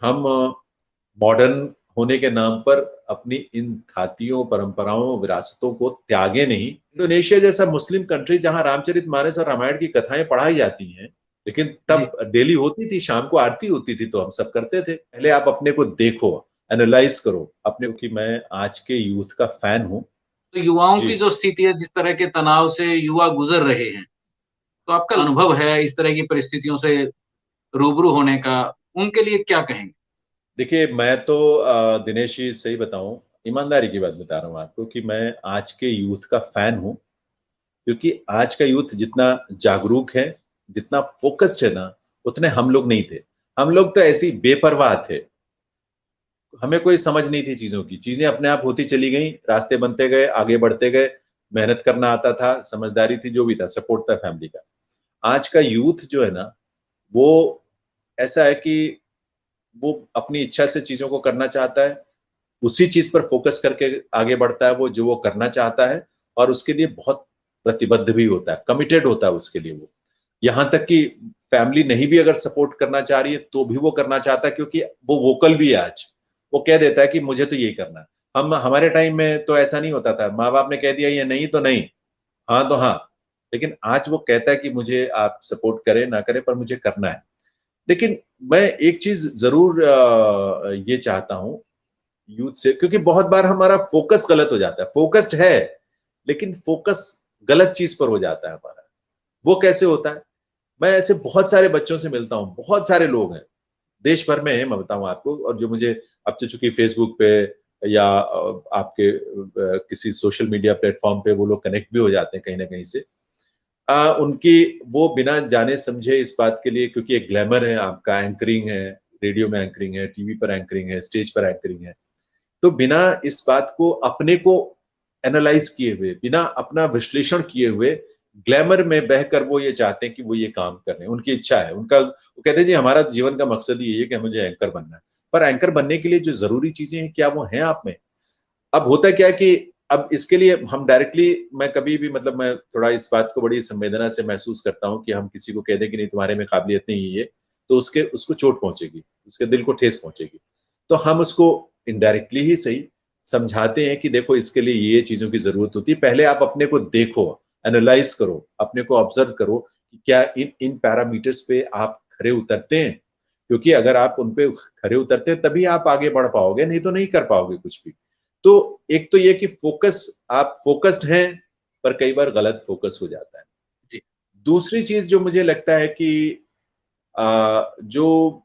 हम मॉडर्न होने के नाम पर अपनी इन थातियों, परंपराओं, विरासतों को त्यागे नहीं। इंडोनेशिया जैसा मुस्लिम कंट्री जहां रामचरितमानस और रामायण की कथाएं पढ़ाई जाती हैं, लेकिन जी। तब डेली होती थी, शाम को आरती होती थी, तो हम सब करते थे। पहले आप अपने को देखो, एनालाइज करो अपने को कि मैं आज के यूथ का फैन हूं। तो युवाओं जी। की जो स्थिति है, जिस तरह के तनाव से युवा गुजर रहे हैं, तो आपका अनुभव है इस तरह की परिस्थितियों से रूबरू होने का, उनके लिए क्या कहेंगे? देखिए, मैं तो दिनेश जी सही बताऊं, ईमानदारी की बात बता रहा हूं आपको कि मैं आज के यूथ का फैन हूं। क्योंकि आज का यूथ जितना जागरूक है, जितना फोकस्ड है ना, उतने हम लोग नहीं थे। हम लोग तो ऐसी बेपरवाह थे, हमें कोई समझ नहीं थी चीजों की, चीजें अपने आप होती चली गई, रास्ते बनते गए, आगे बढ़ते गए, मेहनत करना आता था, समझदारी थी, जो भी था, सपोर्ट था फैमिली का। आज का यूथ जो है ना, वो ऐसा है कि वो अपनी इच्छा से चीजों को करना चाहता है, उसी चीज पर फोकस करके आगे बढ़ता है, वो जो वो करना चाहता है, और उसके लिए बहुत प्रतिबद्ध भी होता है, कमिटेड होता है उसके लिए। वो यहां तक कि फैमिली नहीं भी अगर सपोर्ट करना चाह रही है तो भी वो करना चाहता है, क्योंकि वो वोकल भी है आज। वो कह देता है कि मुझे तो यही करना है। हम हमारे टाइम में तो ऐसा नहीं होता था, माँ बाप ने कह दिया ये नहीं तो नहीं, हाँ तो हाँ। लेकिन आज वो कहता है कि मुझे आप सपोर्ट करें ना करें, पर मुझे करना है। लेकिन मैं एक चीज जरूर ये चाहता हूं यूथ से, क्योंकि बहुत बार हमारा फोकस गलत हो जाता है, फोकस्ड है लेकिन फोकस गलत चीज पर हो जाता है हमारा। वो कैसे होता है? मैं ऐसे बहुत सारे बच्चों से मिलता हूँ, बहुत सारे लोग हैं देश भर में है, मैं बताऊं आपको, और जो मुझे अब तो चूंकि फेसबुक पे या आपके किसी सोशल मीडिया प्लेटफॉर्म पे वो लोग कनेक्ट भी हो जाते हैं कहीं ना कहीं से। उनकी वो बिना जाने समझे इस बात के लिए, क्योंकि एक ग्लैमर है, आपका एंकरिंग है, रेडियो में एंकरिंग है, टीवी पर एंकरिंग है, स्टेज पर एंकरिंग है, तो बिना इस बात को अपने को एनालाइज किए हुए, बिना अपना विश्लेषण किए हुए, ग्लैमर में बहकर वो ये चाहते हैं कि वो ये काम कर रहे हैं, उनकी इच्छा है, उनका वो कहते हैं जी हमारा जीवन का मकसद ही ये है कि मुझे एंकर बनना है। पर एंकर बनने के लिए जो जरूरी चीजें हैं, क्या वो हैं आप में? अब होता क्या है कि अब इसके लिए हम डायरेक्टली, मैं कभी भी मतलब मैं थोड़ा इस बात को बड़ी संवेदना से महसूस करता हूँ कि हम किसी को कह दें कि नहीं तुम्हारे में काबिलियत नहीं है ये, तो उसके उसको चोट पहुंचेगी, उसके दिल को ठेस पहुंचेगी। तो हम उसको इनडायरेक्टली ही सही समझाते हैं कि देखो इसके लिए ये चीजों की जरूरत होती है, पहले आप अपने को देखो, एनालाइज करो, अपने को ऑब्जर्व करो कि क्या इन इन पैरामीटर्स पे आप खरे उतरते हैं। क्योंकि अगर आप उन पे खरे उतरते हैं तभी आप आगे बढ़ पाओगे, नहीं तो नहीं कर पाओगे कुछ भी। तो एक तो ये कि फोकस, आप फोकस्ड हैं पर कई बार गलत फोकस हो जाता है। जी। दूसरी चीज जो मुझे लगता है कि जो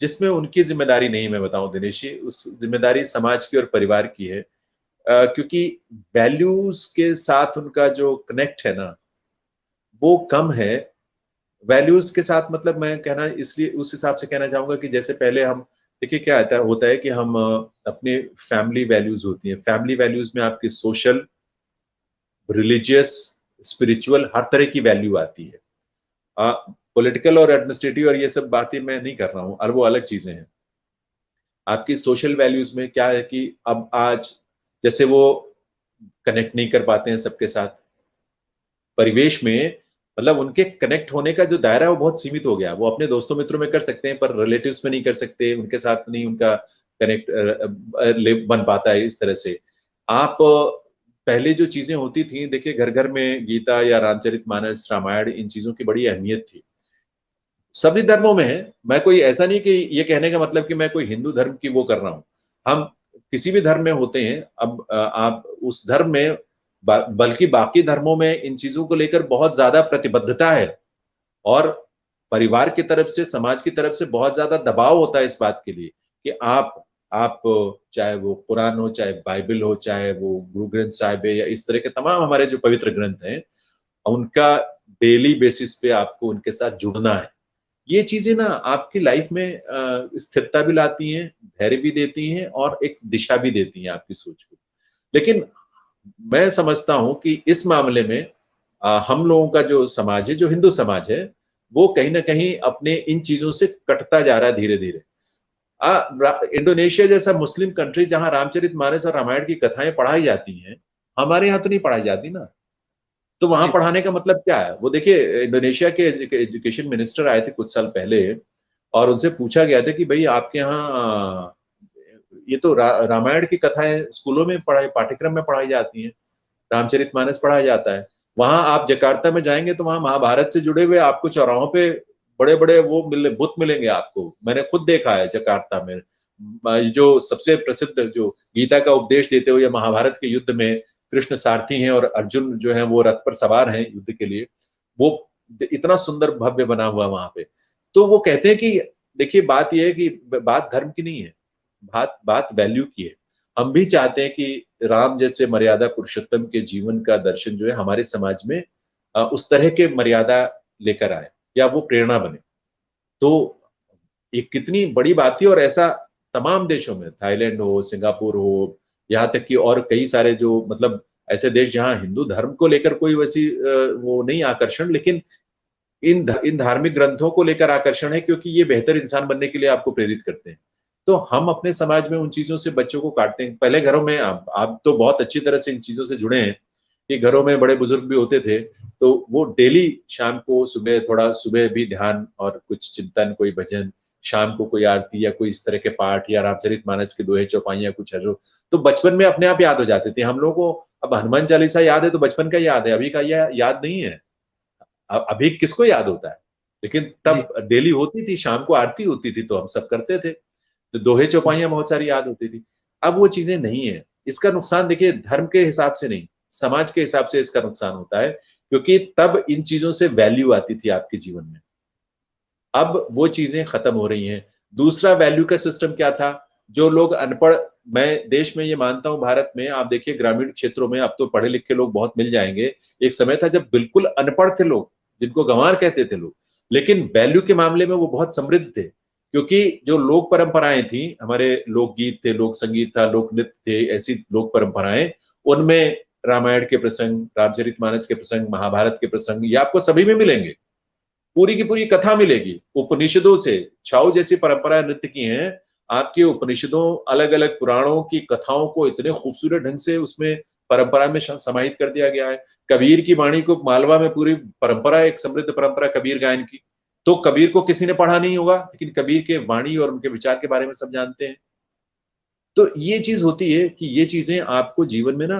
जिसमें उनकी जिम्मेदारी नहीं, मैं बताऊं दिनेश जी, उस जिम्मेदारी समाज की और परिवार की है। क्योंकि वैल्यूज के साथ उनका जो कनेक्ट है ना, वो कम है। वैल्यूज के साथ मतलब मैं कहना इसलिए उस हिसाब से कहना चाहूंगा कि जैसे पहले हम, देखिए क्या आता है होता है कि हम अपने फैमिली वैल्यूज होती हैं, फैमिली वैल्यूज में आपकी सोशल, रिलीजियस, स्पिरिचुअल, हर तरह की वैल्यू आती है। पॉलिटिकल और एडमिनिस्ट्रेटिव और ये सब बातें मैं नहीं कर रहा हूँ, और वो अलग चीजें हैं। आपकी सोशल वैल्यूज में क्या है कि अब आज जैसे वो कनेक्ट नहीं कर पाते हैं सबके साथ परिवेश में, मतलब उनके कनेक्ट होने का जो दायरा है वो बहुत सीमित हो गया। वो अपने दोस्तों मित्रों में कर सकते हैं पर रिलेटिव्स में नहीं कर सकते, उनके साथ नहीं उनका कनेक्ट बन पाता है इस तरह से। आप पहले जो चीजें होती थी, देखिए घर घर में गीता या रामचरितमानस, रामायण, इन चीजों की बड़ी अहमियत थी। सभी धर्मों में है, मैं कोई ऐसा नहीं कि ये कहने का मतलब कि मैं कोई हिंदू धर्म की वो कर रहा हूं। हम किसी भी धर्म में होते हैं। अब आप उस धर्म में बल्कि बाकी धर्मों में इन चीजों को लेकर बहुत ज्यादा प्रतिबद्धता है, और परिवार की तरफ से, समाज की तरफ से बहुत ज्यादा दबाव होता है इस बात के लिए कि आप चाहे वो कुरान हो, चाहे बाइबल हो, चाहे वो गुरु ग्रंथ साहिब है, या इस तरह के तमाम हमारे जो पवित्र ग्रंथ हैं, उनका डेली बेसिस पे आपको उनके साथ जुड़ना है। ये चीजें ना आपकी लाइफ में स्थिरता भी लाती हैं, धैर्य भी देती हैं, और एक दिशा भी देती हैं आपकी सोच को। लेकिन मैं समझता हूं कि इस मामले में हम लोगों का जो समाज है, जो हिंदू समाज है, वो कहीं ना कहीं अपने इन चीजों से कटता जा रहा है धीरे धीरे। इंडोनेशिया जैसा मुस्लिम कंट्री जहां रामचरितमानस और रामायण की कथाएं पढ़ाई जाती हैं, हमारे यहाँ तो नहीं पढ़ाई जाती ना। तो वहां जी। पढ़ाने का मतलब क्या है? वो देखिए, इंडोनेशिया के एजुकेशन मिनिस्टर आए थे कुछ साल पहले, और उनसे पूछा गया था कि भाई आपके यहाँ ये तो रामायण की कथाएं स्कूलों में पढ़ाई, पाठ्यक्रम में पढ़ाई जाती हैं, रामचरितमानस पढ़ाया जाता है, वहां आप जकार्ता में जाएंगे तो वहां महाभारत से जुड़े हुए आपको चौराहों पे बड़े बड़े वो बुत मिलेंगे आपको, मैंने खुद देखा है जकार्ता में। जो सबसे प्रसिद्ध जो गीता का उपदेश देते हुए महाभारत के युद्ध में कृष्ण सारथी हैं और अर्जुन जो है वो रथ पर सवार हैं युद्ध के लिए, वो इतना सुंदर भव्य बना हुआ वहां पे। तो वो कहते हैं कि देखिए बात यह है कि बात धर्म की नहीं है, बात बात वैल्यू की है। हम भी चाहते हैं कि राम जैसे मर्यादा पुरुषोत्तम के जीवन का दर्शन जो है हमारे समाज में उस तरह के मर्यादा लेकर आए या वो प्रेरणा बने। तो एक कितनी बड़ी बात थी, और ऐसा तमाम देशों में, थाईलैंड हो, सिंगापुर हो, यहाँ तक कि और कई सारे जो मतलब ऐसे देश जहां हिंदू धर्म को लेकर कोई वैसी वो नहीं आकर्षण, लेकिन इन धार्मिक ग्रंथों को लेकर आकर्षण है क्योंकि ये बेहतर इंसान बनने के लिए आपको प्रेरित करते हैं। तो हम अपने समाज में उन चीजों से बच्चों को काटते हैं। पहले घरों में आप तो बहुत अच्छी तरह से इन चीजों से जुड़े हैं कि घरों में बड़े बुजुर्ग भी होते थे, तो वो डेली शाम को सुबह थोड़ा सुबह भी ध्यान और कुछ चिंतन, कोई भजन, शाम को कोई आरती या कोई इस तरह के पाठ या रामचरितमानस के दोहे चौपाइयां कुछ है जो, तो बचपन में अपने आप याद हो जाते थे हम लोगों को। अब हनुमान चालीसा याद है तो बचपन का याद है, अभी का यह याद नहीं है। अभी किसको याद होता है, लेकिन तब डेली होती थी, शाम को आरती होती थी तो हम सब करते थे, तो दोहे चौपाइयां बहुत सारी याद होती थी। अब वो चीजें नहीं है। इसका नुकसान देखिए धर्म के हिसाब से नहीं, समाज के हिसाब से इसका नुकसान होता है, क्योंकि तब इन चीजों से वैल्यू आती थी आपके जीवन में, अब वो चीजें खत्म हो रही हैं। दूसरा वैल्यू का सिस्टम क्या था, जो लोग अनपढ़, मैं देश में ये मानता हूं भारत में आप देखिए ग्रामीण क्षेत्रों में अब तो पढ़े लिखे लोग बहुत मिल जाएंगे, एक समय था जब बिल्कुल अनपढ़ थे लोग, जिनको गंवार कहते थे लोग, लेकिन वैल्यू के मामले में वो बहुत समृद्ध थे, क्योंकि जो लोक परंपराएं थी, हमारे लोकगीत थे, लोक संगीत था, लोक नृत्य थे, ऐसी लोक परंपराएं, उनमें रामायण के प्रसंग, रामचरितमानस के प्रसंग, महाभारत के प्रसंग ये आपको सभी में मिलेंगे, पूरी की पूरी कथा मिलेगी। उपनिषदों से छाऊ जैसी परंपरा नृत्य की हैं, आपके उपनिषदों अलग अलग पुराणों की कथाओं को इतने खूबसूरत ढंग से उसमें परंपरा में समाहित कर दिया गया है। कबीर की वाणी को मालवा में पूरी परंपरा, एक समृद्ध परंपरा कबीर गायन की, तो कबीर को किसी ने पढ़ा नहीं होगा, लेकिन कबीर के वाणी और उनके विचार के बारे में सब जानते हैं। तो ये चीज होती है कि ये चीजें आपको जीवन में ना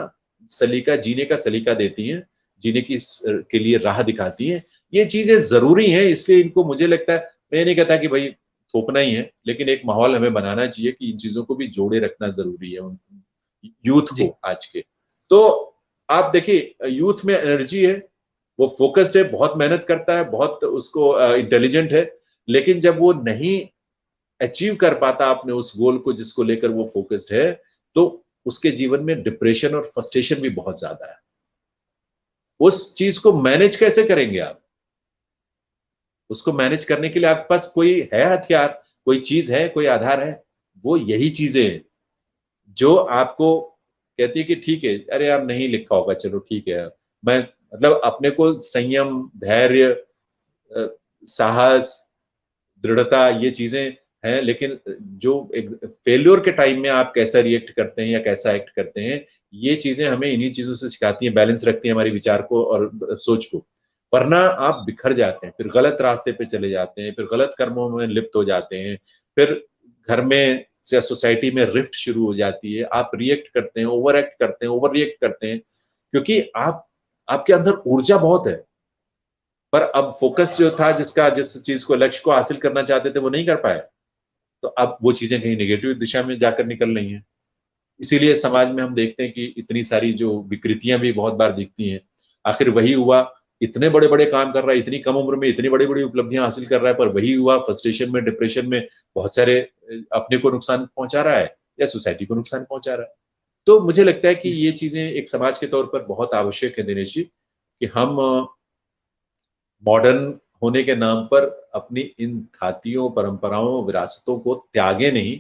सलीका, जीने का सलीका देती हैं, जीने की के लिए राह दिखाती हैं। ये चीजें जरूरी हैं, इसलिए इनको मुझे लगता है, मैं नहीं कहता कि भाई थोपना ही है, लेकिन एक माहौल हमें बनाना चाहिए कि इन चीजों को भी जोड़े रखना जरूरी है यूथ को आज के। तो आप देखिए यूथ में एनर्जी है, वो फोकस्ड है, बहुत मेहनत करता है, बहुत उसको इंटेलिजेंट है, लेकिन जब वो नहीं अचीव कर पाता अपने उस गोल को जिसको लेकर वो फोकस्ड है, तो उसके जीवन में डिप्रेशन और फ्रस्ट्रेशन भी बहुत ज्यादा है। उस चीज को मैनेज कैसे करेंगे आप, उसको मैनेज करने के लिए आपके पास कोई है हथियार, कोई चीज है, कोई आधार है, वो यही चीजें हैं जो आपको कहती है कि ठीक है, अरे यार नहीं लिखा होगा, चलो ठीक है, मैं मतलब अपने को संयम, धैर्य, साहस, दृढ़ता, ये चीजें हैं, लेकिन जो एक फेल्योर के टाइम में आप कैसा रिएक्ट करते हैं या कैसा एक्ट करते हैं, ये चीजें हमें इन्हीं चीजों से सिखाती हैं, बैलेंस रखती हैं हमारे विचार को और सोच को। वरना आप बिखर जाते हैं, फिर गलत रास्ते पे चले जाते हैं, फिर गलत कर्मों में लिप्त हो जाते हैं, फिर घर में या सोसाइटी में रिफ्ट शुरू हो जाती है, आप रिएक्ट करते हैं, ओवर एक्ट करते हैं, ओवर रिएक्ट करते हैं, क्योंकि आप आपके अंदर ऊर्जा बहुत है, पर अब फोकस जो था, जिस चीज को, लक्ष्य को हासिल करना चाहते थे, वो नहीं कर पाए, तो अब वो चीजें कहीं नेगेटिव दिशा में जाकर निकल रही हैं। इसीलिए समाज में हम देखते हैं कि इतनी सारी जो विकृतियां भी बहुत बार दिखती हैं। आखिर वही हुआ, इतने बड़े बड़े काम कर रहा है, इतनी कम उम्र में इतनी बड़ी बड़ी उपलब्धियां हासिल कर रहा है, पर वही हुआ फ्रस्ट्रेशन में, डिप्रेशन में, बहुत सारे अपने को नुकसान पहुंचा रहा है या सोसाइटी को नुकसान पहुंचा रहा है। तो मुझे लगता है कि ये चीजें एक समाज के तौर पर बहुत आवश्यक है दिनेश जी, कि हम मॉडर्न होने के नाम पर अपनी इन थातियों, परंपराओं, विरासतों को त्यागे नहीं,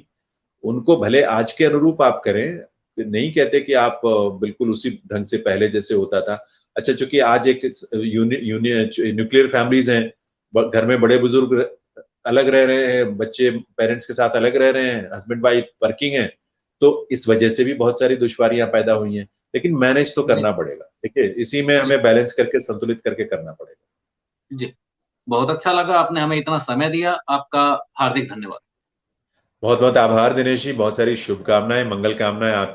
उनको भले आज के अनुरूप आप करें, नहीं कहते कि आप बिल्कुल उसी ढंग से पहले जैसे होता था। अच्छा, चूंकि आज एक न्यूक्लियर फैमिलीज हैं, घर में बड़े बुजुर्ग अलग रह रहे हैं, बच्चे पेरेंट्स के साथ अलग रह रहे हैं, हस्बैंड वाइफ वर्किंग है, तो इस वजह से भी बहुत सारी दुश्वारियां पैदा हुई हैं, लेकिन मैनेज तो करना पड़ेगा। ठीक है, इसी में हमें बैलेंस करके, संतुलित करके करना पड़ेगा। जी। बहुत अच्छा लगा, आपने हमें इतना समय दिया, आपका हार्दिक धन्यवाद। बहुत बहुत आभार दिनेश जी, बहुत सारी शुभकामनाएं, मंगल कामनाएं आप